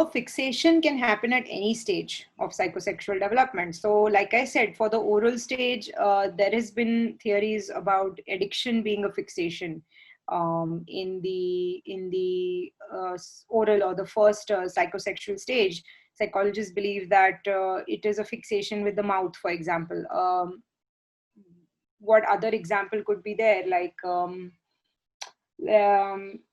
a fixation can happen at any stage of psychosexual development. So like I said, for the oral stage, there has been theories about addiction being a fixation in the oral or the first psychosexual stage. Psychologists believe that it is a fixation with the mouth, for example. What other example could be there? Like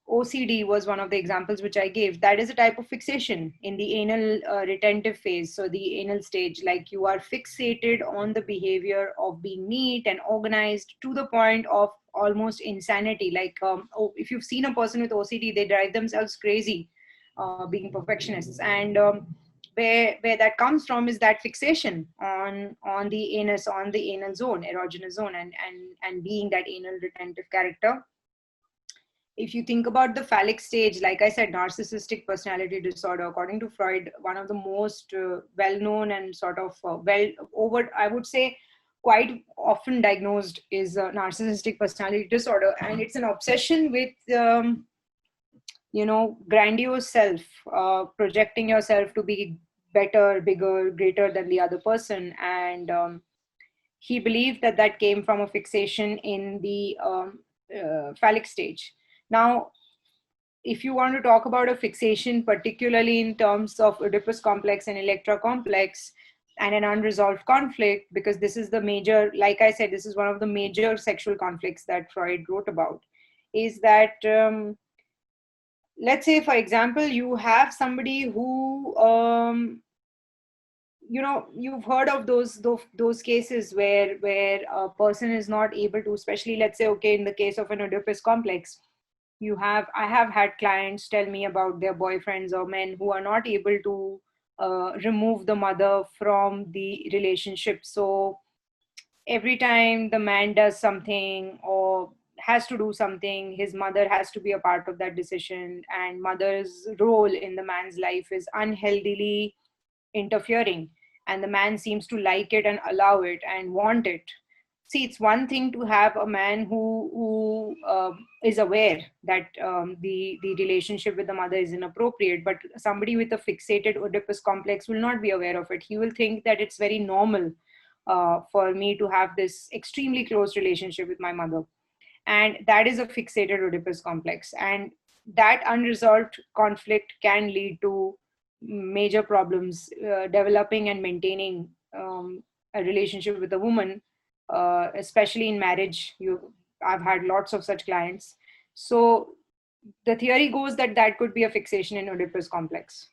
OCD was one of the examples which I gave. That is a type of fixation in the anal retentive phase. So the anal stage, like you are fixated on the behavior of being neat and organized to the point of almost insanity. Like if you've seen a person with OCD, they drive themselves crazy, being perfectionists. And where that comes from is that fixation on the anus, on the anal zone, erogenous zone, and being that anal retentive character. If you think about the phallic stage, like I said, narcissistic personality disorder, according to Freud, one of the most well-known and sort of I would say, quite often diagnosed is narcissistic personality disorder. And it's an obsession with, grandiose self, projecting yourself to be better, bigger, greater than the other person. And he believed that that came from a fixation in the phallic stage. Now, if you want to talk about a fixation, particularly in terms of Oedipus complex and Electra complex and an unresolved conflict, because this is the major, like I said, this is one of the major sexual conflicts that Freud wrote about, is that, let's say, for example, you have somebody who, you've heard of those cases where a person is not able to, especially, let's say, okay, in the case of an Oedipus complex, I have had clients tell me about their boyfriends or men who are not able to remove the mother from the relationship. So every time the man does something or has to do something, his mother has to be a part of that decision, and mother's role in the man's life is unhealthily interfering, and the man seems to like it and allow it and want it. See, it's one thing to have a man who is aware that the relationship with the mother is inappropriate, but somebody with a fixated Oedipus complex will not be aware of it. He will think that it's very normal for me to have this extremely close relationship with my mother. And that is a fixated Oedipus complex. And that unresolved conflict can lead to major problems developing and maintaining a relationship with a woman, especially in marriage. I've had lots of such clients. So the theory goes that that could be a fixation in Oedipus complex.